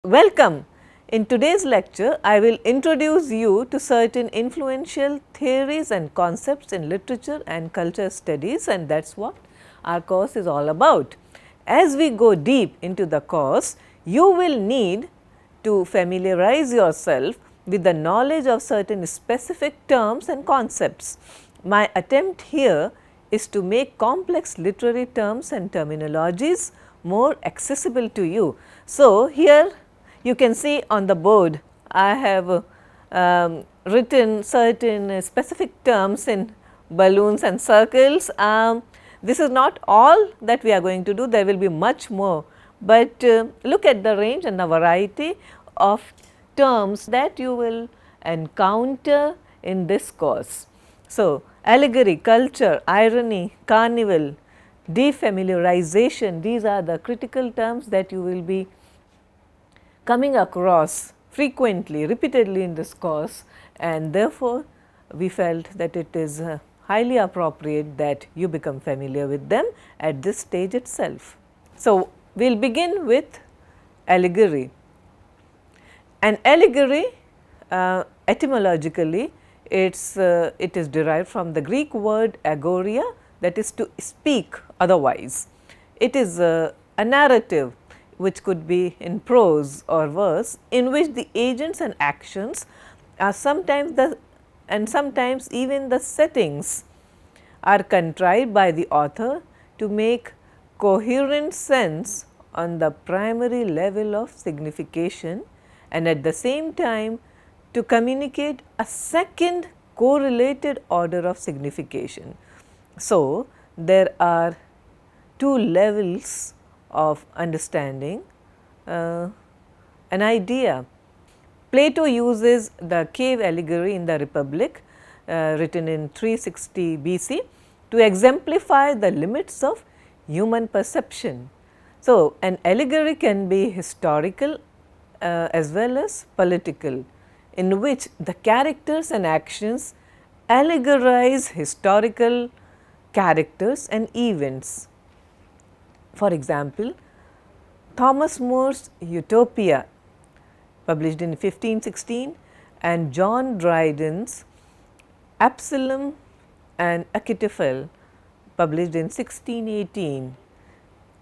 Welcome. In today's lecture, I will introduce you to certain influential theories and concepts in literature and culture studies, and that is what our course is all about. As we go deep into the course, you will need to familiarize yourself with the knowledge of certain specific terms and concepts. My attempt here is to make complex literary terms and terminologies more accessible to you. So, here you can see on the board I have written certain specific terms in balloons and circles. This is not all that we are going to do, there will be much more, but look at the range and the variety of terms that you will encounter in this course. So, allegory, culture, irony, carnival, defamiliarization, these are the critical terms that you will be coming across frequently, repeatedly in this course, and therefore, we felt that it is highly appropriate that you become familiar with them at this stage itself. So, we will begin with allegory. An allegory etymologically it is derived from the Greek word agoria, that is to speak otherwise. It is a narrative which could be in prose or verse, in which the agents and actions are sometimes even the settings are contrived by the author to make coherent sense on the primary level of signification, and at the same time to communicate a second correlated order of signification. So, there are two levels of understanding an idea. Plato uses the cave allegory in the Republic written in 360 BC to exemplify the limits of human perception. So, an allegory can be historical as well as political, in which the characters and actions allegorize historical characters and events. For example, Thomas More's Utopia, published in 1516, and John Dryden's Absalom and Achitophel, published in 1618.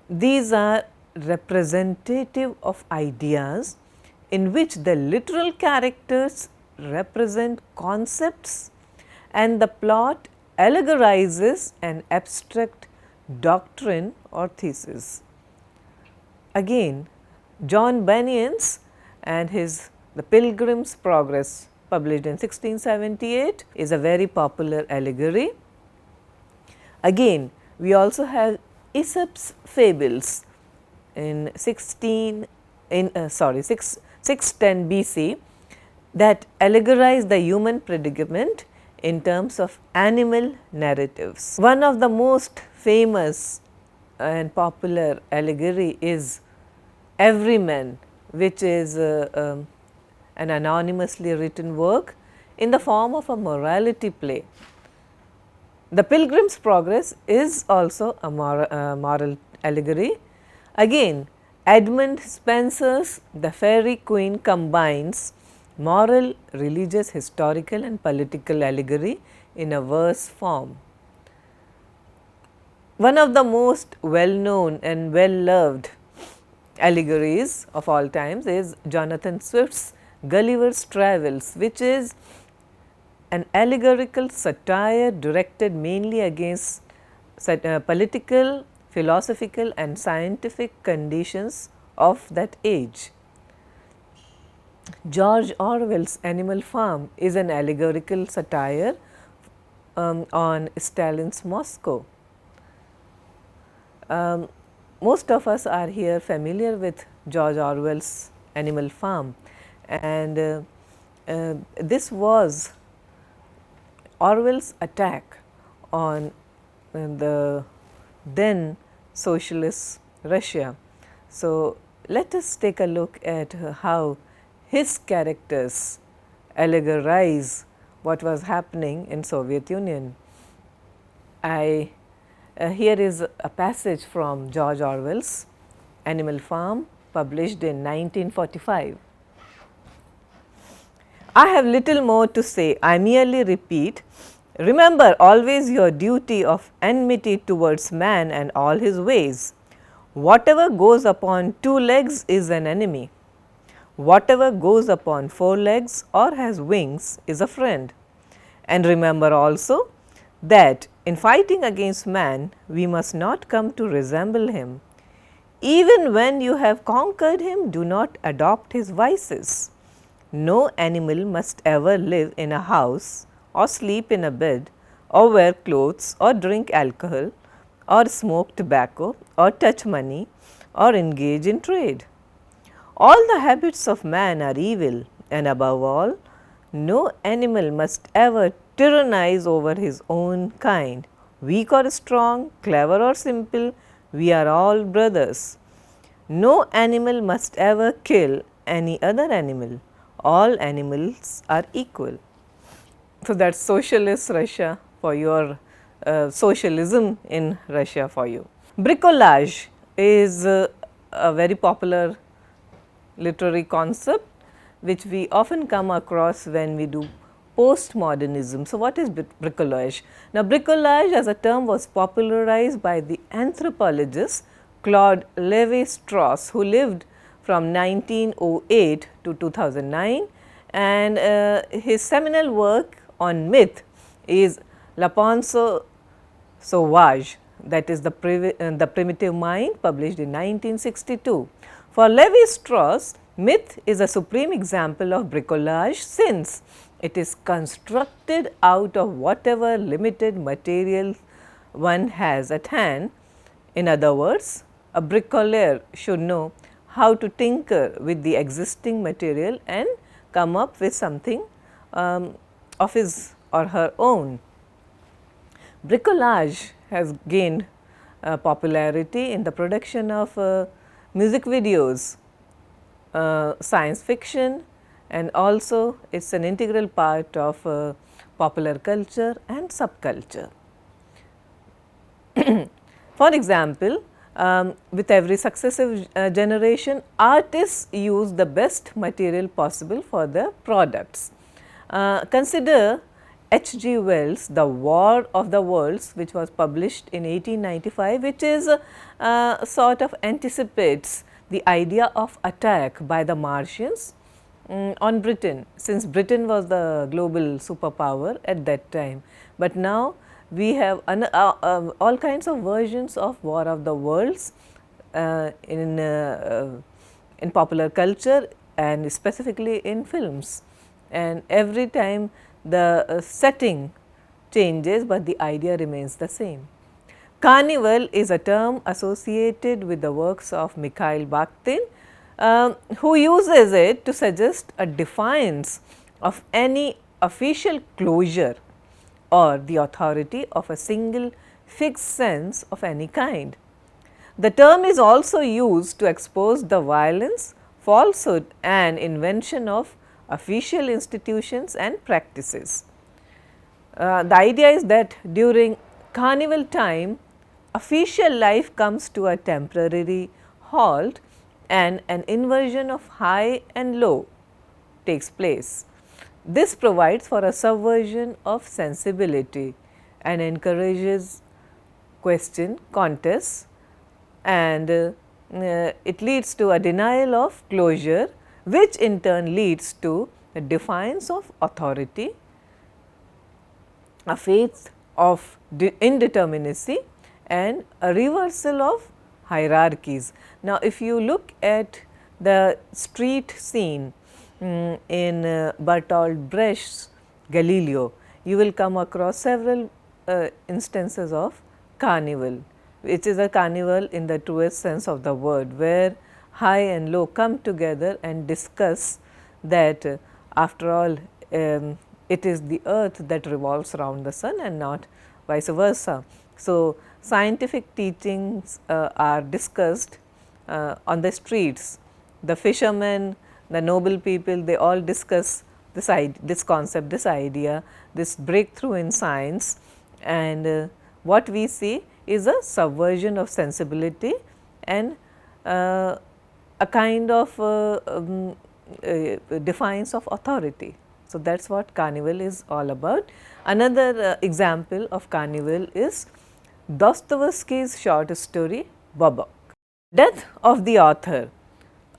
These are representative of ideas in which the literal characters represent concepts and the plot allegorizes an abstract doctrine or thesis. Again, John Bunyan's and his The Pilgrim's Progress, published in 1678, is a very popular allegory. Again, we also have Aesop's fables in 610 BC that allegorize the human predicament in terms of animal narratives. One of the most famous and popular allegory is Everyman, which is an anonymously written work in the form of a morality play. The Pilgrim's Progress is also a moral allegory. Again, Edmund Spenser's The Faerie Queene combines moral, religious, historical and political allegory in a verse form. One of the most well known and well loved allegories of all times is Jonathan Swift's Gulliver's Travels, which is an allegorical satire directed mainly against political, philosophical and scientific conditions of that age. George Orwell's Animal Farm is an allegorical satire on Stalin's Moscow. Most of us are here familiar with George Orwell's Animal Farm, and this was Orwell's attack on the then socialist Russia. So, let us take a look at how his characters allegorize what was happening in Soviet Union. Here is a passage from George Orwell's Animal Farm. published in 1945. I have little more to say, I merely repeat, remember always your duty of enmity towards man and all his ways. Whatever goes upon two legs is an enemy. Whatever goes upon four legs or has wings is a friend. And remember also that in fighting against man, we must not come to resemble him. Even when you have conquered him, do not adopt his vices. No animal must ever live in a house or sleep in a bed or wear clothes or drink alcohol or smoke tobacco or touch money or engage in trade. All the habits of man are evil, and above all, no animal must ever tyrannize over his own kind. Weak or strong, clever or simple, we are all brothers. No animal must ever kill any other animal. All animals are equal. So, that is socialist Russia for your socialism in Russia for you. Bricolage is a very popular literary concept which we often come across when we do postmodernism. So, what is bricolage? Now, bricolage as a term was popularized by the anthropologist Claude Lévi-Strauss, who lived from 1908 to 2009, and his seminal work on myth is La Pensée Sauvage, that is the primitive mind, published in 1962. For Lévi-Strauss, myth is a supreme example of bricolage, since it is constructed out of whatever limited material one has at hand. In other words, a bricolayer should know how to tinker with the existing material and come up with something of his or her own. Bricolage has gained popularity in the production of music videos, science fiction, and also it is an integral part of popular culture and subculture. For example, with every successive generation, artists use the best material possible for their products. Consider H. G. Wells' The War of the Worlds, which was published in 1895, which is sort of anticipates the idea of attack by the Martians on Britain, since Britain was the global superpower at that time. But now we have all kinds of versions of War of the Worlds in popular culture and specifically in films, and every time the setting changes, but the idea remains the same. Carnival is a term associated with the works of Mikhail Bakhtin, who uses it to suggest a defiance of any official closure or the authority of a single fixed sense of any kind. The term is also used to expose the violence, falsehood and invention of official institutions and practices. The idea is that during carnival time, official life comes to a temporary halt and an inversion of high and low takes place. This provides for a subversion of sensibility and encourages question, contests, and it leads to a denial of closure, which in turn leads to a defiance of authority, a faith of indeterminacy, and a reversal of hierarchies. Now, if you look at the street scene in Bertolt Brecht's Galileo, you will come across several instances of carnival, which is a carnival in the truest sense of the word, where high and low come together and discuss that after all it is the earth that revolves around the sun and not vice versa. So, scientific teachings are discussed on the streets. The fishermen, the noble people, they all discuss this concept, this idea, this breakthrough in science, and what we see is a subversion of sensibility and a a kind of defiance of authority. So, that is what Carnival is all about. Another example of Carnival is Dostoevsky's short story Bobok. Death of the author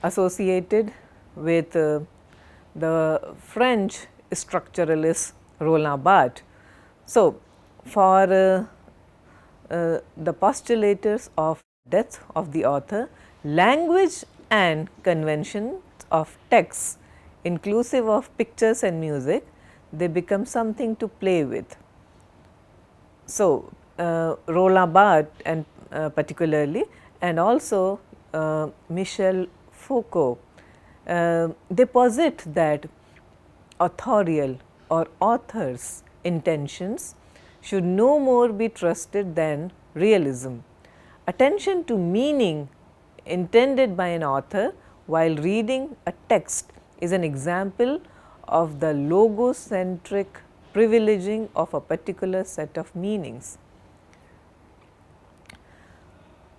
associated with the French structuralist Roland Barthes. So, for the postulators of death of the author, language and conventions of texts inclusive of pictures and music, they become something to play with. So, Roland Barthes and particularly, and also Michel Foucault, they posit that authorial or author's intentions should no more be trusted than realism. Attention to meaning intended by an author while reading a text is an example of the logocentric privileging of a particular set of meanings.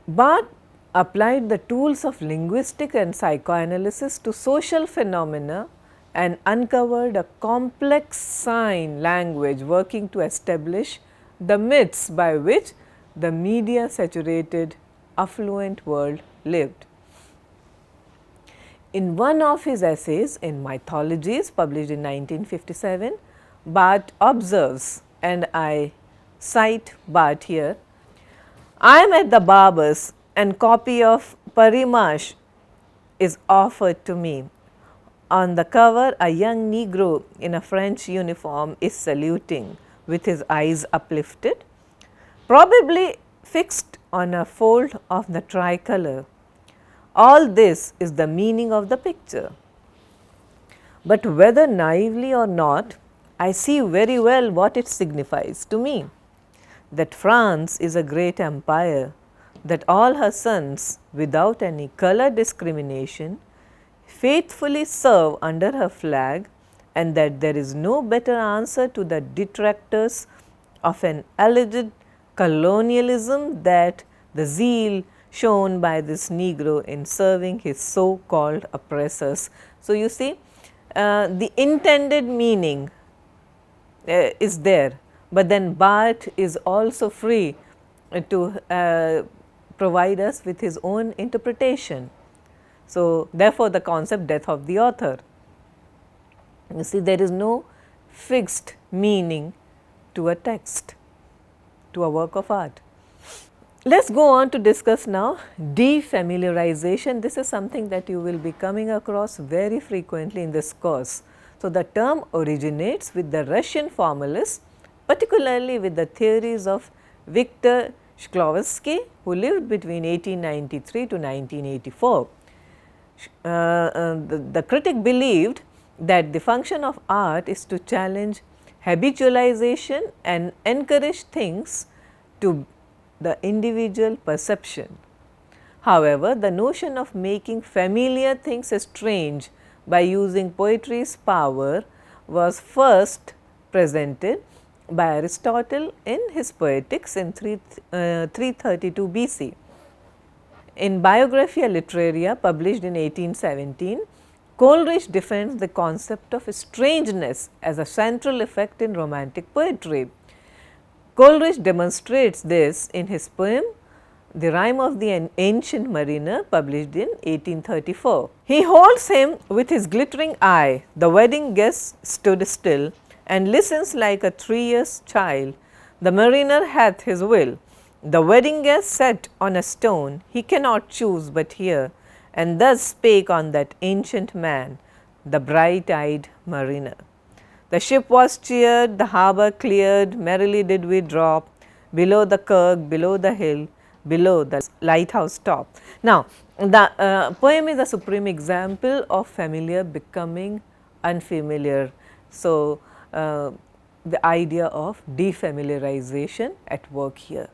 Barthes applied the tools of linguistic and psychoanalysis to social phenomena and uncovered a complex sign language working to establish the myths by which the media saturated affluent world lived. In one of his essays in Mythologies published in 1957, Barthes observes, and I cite Barthes here, "I am at the barber's and copy of Parimash is offered to me. On the cover, a young negro in a French uniform is saluting with his eyes uplifted, probably fixed on a fold of the tricolor. All this is the meaning of the picture. But whether naively or not, I see very well what it signifies to me, that France is a great empire, that all her sons, without any color discrimination, faithfully serve under her flag, and that there is no better answer to the detractors of an alleged colonialism that the zeal shown by this negro in serving his so called oppressors." So, you see the intended meaning is there, but then Barthes is also free to provide us with his own interpretation. So, therefore, the concept death of the author. You see, there is no fixed meaning to a text, to a work of art. Let us go on to discuss now defamiliarization. This is something that you will be coming across very frequently in this course. So, the term originates with the Russian formalists, particularly with the theories of Viktor Shklovsky, who lived between 1893 to 1984. The critic believed that the function of art is to challenge habitualization and encourage things to the individual perception. However, the notion of making familiar things strange by using poetry's power was first presented by Aristotle in his Poetics in 332 BC. In Biographia Literaria published in 1817, Coleridge defends the concept of strangeness as a central effect in Romantic poetry. Coleridge demonstrates this in his poem The Rime of the Ancient Mariner, published in 1834. He holds him with his glittering eye, the wedding guest stood still, and listens like a 3 years child. The mariner hath his will. The wedding guest sat on a stone, he cannot choose but hear, and thus spake on that ancient man, the bright-eyed mariner. The ship was cheered, the harbour cleared, merrily did we drop, below the kirk, below the hill, below the lighthouse top. Now, the poem is a supreme example of familiar becoming unfamiliar. So, the idea of defamiliarization at work here.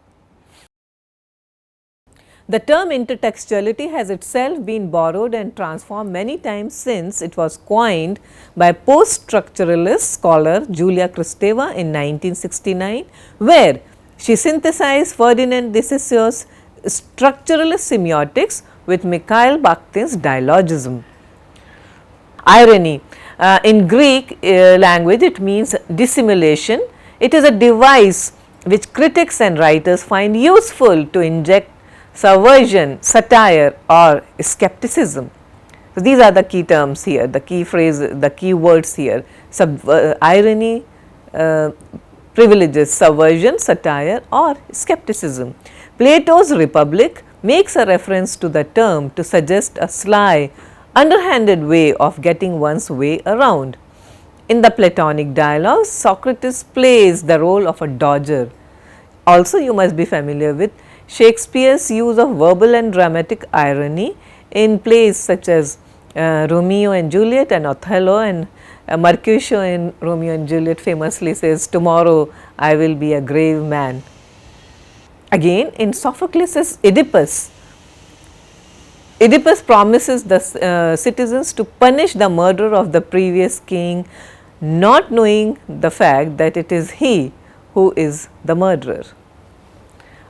The term intertextuality has itself been borrowed and transformed many times since it was coined by post-structuralist scholar Julia Kristeva in 1969, where she synthesized Ferdinand de Saussure's structuralist semiotics with Mikhail Bakhtin's dialogism. Irony. In Greek language, it means dissimulation. It is a device which critics and writers find useful to inject subversion, satire or skepticism. So, these are the key terms here, the key phrases, the key words here. Irony privileges subversion, satire or skepticism. Plato's Republic makes a reference to the term to suggest a sly, underhanded way of getting one's way around. In the Platonic dialogues, Socrates plays the role of a dodger. Also, you must be familiar with Shakespeare's use of verbal and dramatic irony in plays such as Romeo and Juliet and Othello, and Mercutio in Romeo and Juliet famously says, "Tomorrow I will be a grave man." Again, in Sophocles' Oedipus, Oedipus promises the citizens to punish the murderer of the previous king, not knowing the fact that it is he who is the murderer.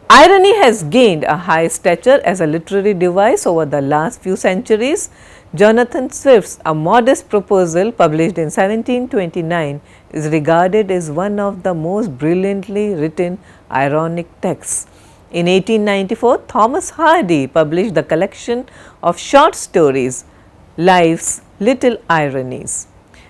Irony has gained a high stature as a literary device over the last few centuries. Jonathan Swift's A Modest Proposal, published in 1729, is regarded as one of the most brilliantly written ironic texts. In 1894, Thomas Hardy published the collection of short stories, Life's Little Ironies.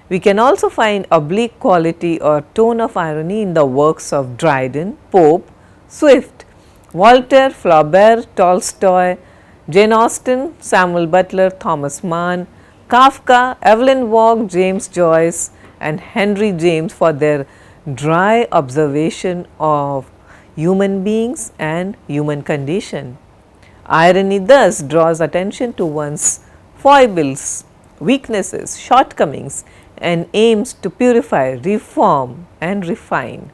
We can also find oblique quality or tone of irony in the works of Dryden, Pope, Swift, Voltaire, Flaubert, Tolstoy, Jane Austen, Samuel Butler, Thomas Mann, Kafka, Evelyn Waugh, James Joyce and Henry James for their dry observation of human beings and human condition. Irony thus draws attention to one's foibles, weaknesses, shortcomings and aims to purify, reform and refine.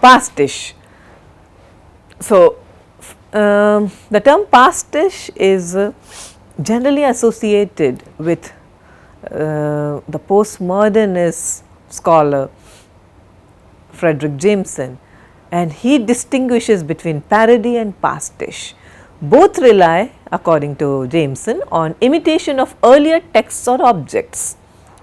Pastiche. So, the term pastiche is generally associated with the postmodernist scholar Frederick Jameson, and he distinguishes between parody and pastiche. Both rely, according to Jameson, on imitation of earlier texts or objects.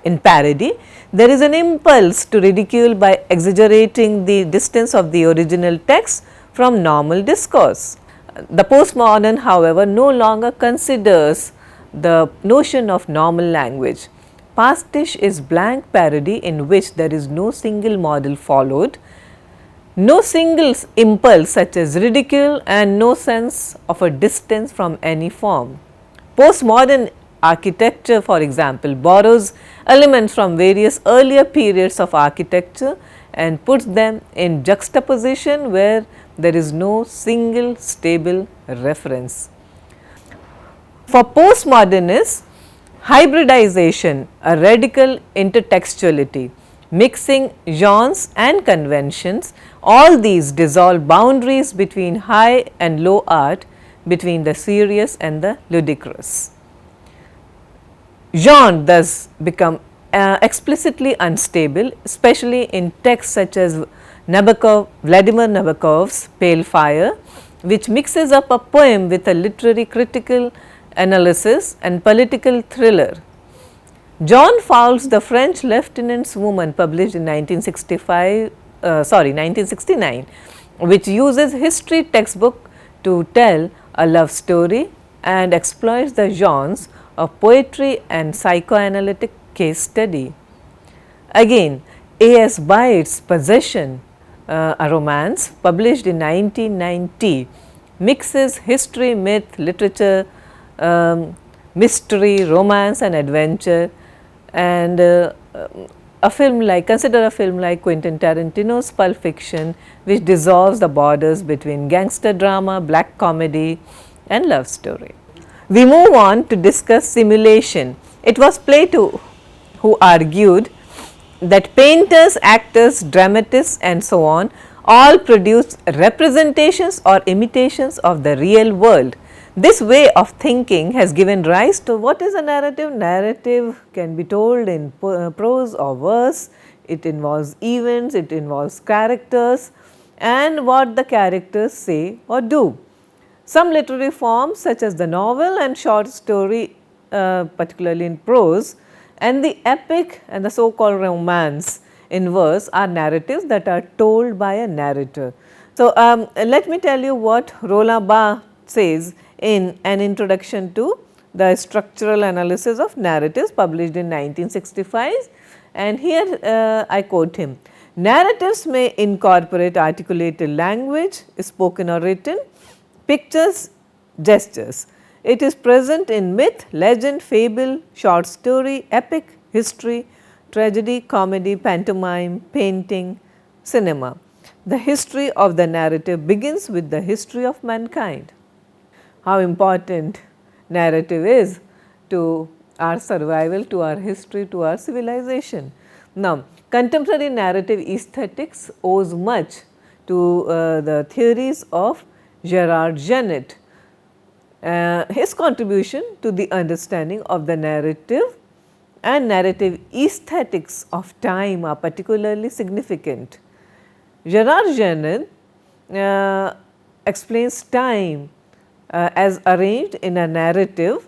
In parody, there is an impulse to ridicule by exaggerating the distance of the original text from normal discourse. The postmodern, however, no longer considers the notion of normal language. Pastiche is blank parody in which there is no single model followed, no single impulse such as ridicule and no sense of a distance from any form. Postmodern architecture, for example, borrows elements from various earlier periods of architecture and puts them in juxtaposition where there is no single stable reference. For postmodernists, hybridization, a radical intertextuality, mixing genres and conventions, all these dissolve boundaries between high and low art, between the serious and the ludicrous. Genre thus become explicitly unstable, especially in texts such as Vladimir Nabokov's Pale Fire, which mixes up a poem with a literary critical analysis and political thriller. John Fowles' The French Lieutenant's Woman, published in 1969, which uses history textbook to tell a love story and exploits the genres of poetry and psychoanalytic case study. Again, A.S. Byte's Possession, a romance published in 1990, mixes history, myth, literature, mystery, romance and adventure, and consider a film like Quentin Tarantino's Pulp Fiction, which dissolves the borders between gangster drama, black comedy and love story. We move on to discuss simulation. It was Plato who argued that painters, actors, dramatists and so on all produce representations or imitations of the real world. This way of thinking has given rise to what is a narrative. Narrative can be told in prose or verse. It involves events, it involves characters and what the characters say or do. Some literary forms such as the novel and short story, particularly in prose, and the epic and the so called romance in verse are narratives that are told by a narrator. So, let me tell you what Roland Barthes says in an introduction to the structural analysis of narratives published in 1965, and here I quote him: "Narratives may incorporate articulated language, spoken or written, pictures, gestures. It is present in myth, legend, fable, short story, epic, history, tragedy, comedy, pantomime, painting, cinema. The history of the narrative begins with the history of mankind." How important narrative is to our survival, to our history, to our civilization. Now, contemporary narrative aesthetics owes much to the theories of Gerard Genette. His contribution to the understanding of the narrative and narrative aesthetics of time are particularly significant. Gerard Genette explains time as arranged in a narrative,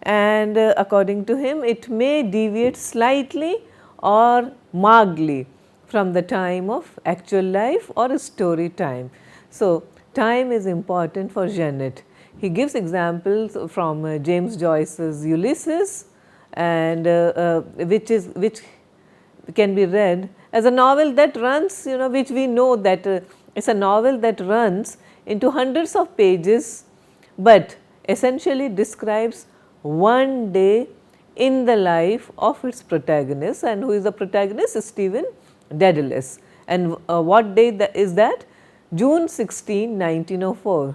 and according to him it may deviate slightly or markedly from the time of actual life or story time. So, time is important for Genette. He gives examples from James Joyce's Ulysses, and which can be read as a novel that runs, which we know that it's a novel that runs into hundreds of pages, but essentially describes one day in the life of its protagonist. And who is the protagonist? Stephen Dedalus. And what day is that? June 16, 1904.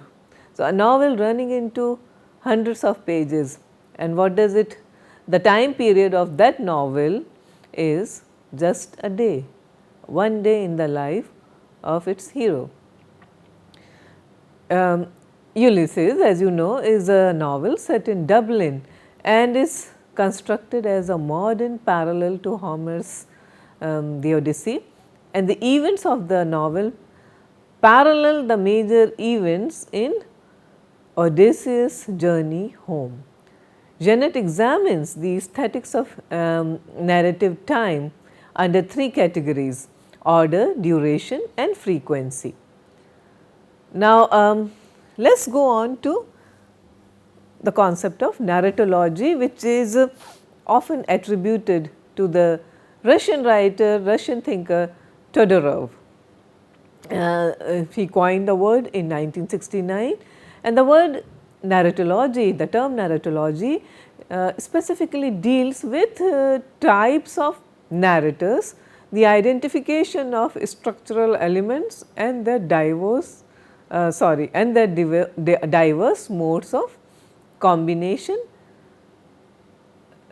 So, a novel running into hundreds of pages, and what does it? The time period of that novel is just a day, one day in the life of its hero. Ulysses, as you know, is a novel set in Dublin and is constructed as a modern parallel to Homer's The Odyssey, and the events of the novel parallel the major events in Odysseus' journey home. Genette examines the aesthetics of narrative time under three categories: order, duration, and frequency. Now, let us go on to the concept of narratology, which is often attributed to the Russian writer, Russian thinker Todorov. He coined the word in 1969, and the word narratology, the term narratology specifically deals with types of narrators, the identification of structural elements and their diverse diverse modes of combination,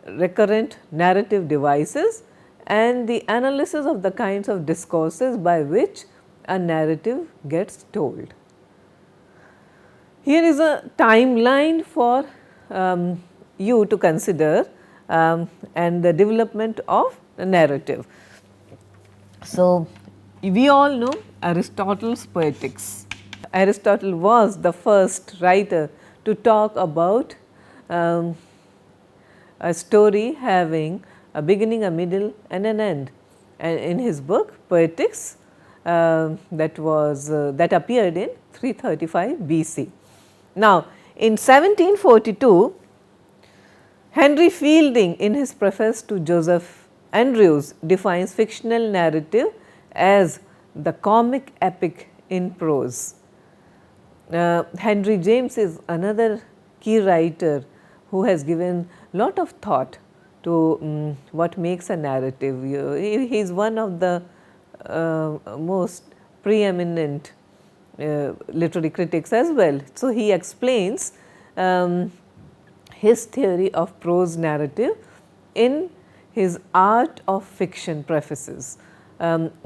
recurrent narrative devices, and the analysis of the kinds of discourses by which a narrative gets told. Here is a timeline for you to consider and the development of a narrative. So, we all know Aristotle's Poetics. Aristotle was the first writer to talk about a story having a beginning, a middle, and an end. And in his book Poetics, that appeared in 335 BC. Now, in 1742, Henry Fielding, in his preface to Joseph Andrews, defines fictional narrative as the comic epic in prose. Henry James is another key writer who has given lot of thought to what makes a narrative. He is one of the most preeminent literary critics as well. So, he explains his theory of prose narrative in his Art of Fiction prefaces.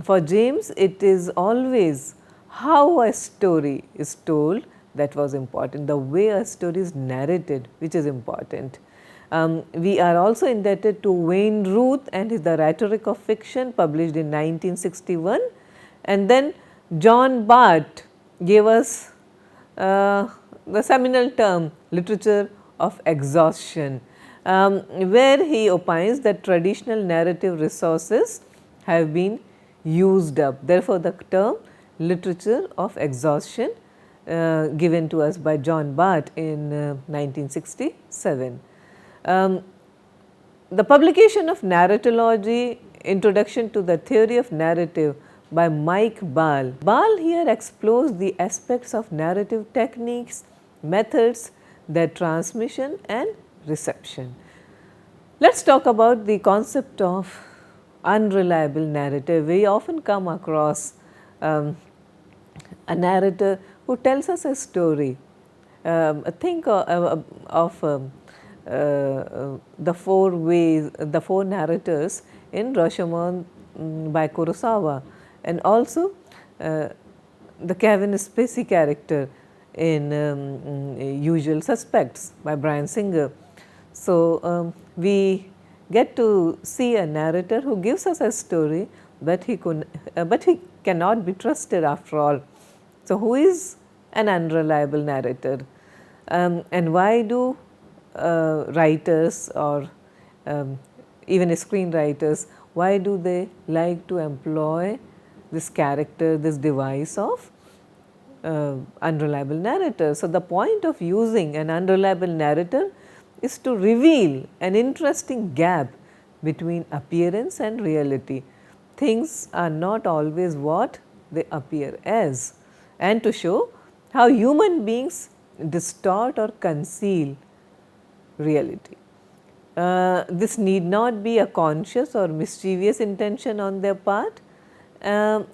For James, it is always how a story is told that was important, the way a story is narrated which is important. We are also indebted to Wayne Ruth and The Rhetoric of Fiction, published in 1961, and then John Barth gave us the seminal term literature of exhaustion, where he opines that traditional narrative resources have been used up. Therefore, the term literature of exhaustion given to us by John Bart in 1967. The publication of Narratology, Introduction to the Theory of Narrative by Mike Ball. Ball here explores the aspects of narrative techniques, methods, their transmission and reception. Let us talk about the concept of unreliable narrative. We often come across a narrator who tells us a story. Think of the four narrators in Rashomon by Kurosawa, and also the Kevin Spacey character in Usual Suspects by Bryan Singer. So, we get to see a narrator who gives us a story, but he cannot be trusted after all. So, who is an unreliable narrator, and why do writers or even screenwriters, why do they like to employ this character, this device of unreliable narrator? So, the point of using an unreliable narrator is to reveal an interesting gap between appearance and reality. Things are not always what they appear as, and to show how human beings distort or conceal reality. This need not be a conscious or mischievous intention on their part. An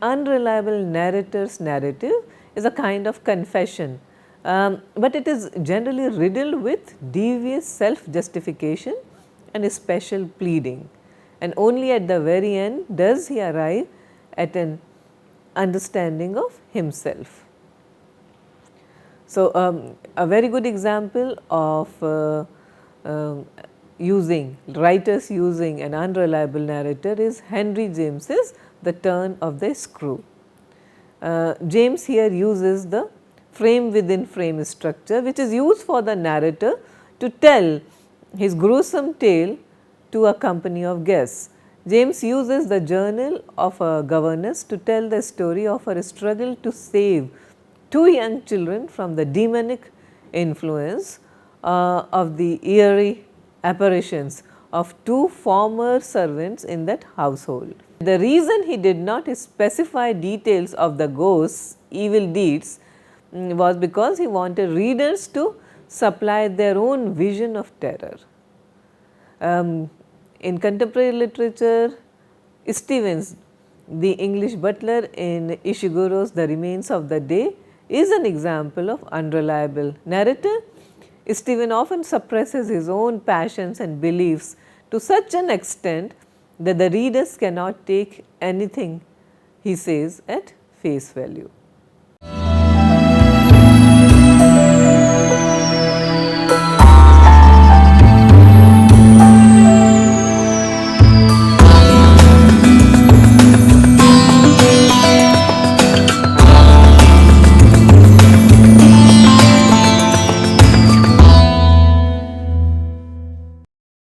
unreliable narrator's narrative is a kind of confession, but it is generally riddled with devious self-justification and special pleading, and only at the very end does he arrive at an understanding of himself. So, a very good example of writers using an unreliable narrator is Henry James's The Turn of the Screw. James here uses the frame within frame structure, which is used for the narrator to tell his gruesome tale to a company of guests. James uses the journal of a governess to tell the story of her struggle to save two young children from the demonic influence of the eerie apparitions of two former servants in that household. The reason he did not specify details of the ghost's evil deeds was because he wanted readers to supply their own vision of terror. In contemporary literature, Stevens, the English butler in Ishiguro's The Remains of the Day, is an example of unreliable narrator. Stephen often suppresses his own passions and beliefs to such an extent that the readers cannot take anything he says at face value.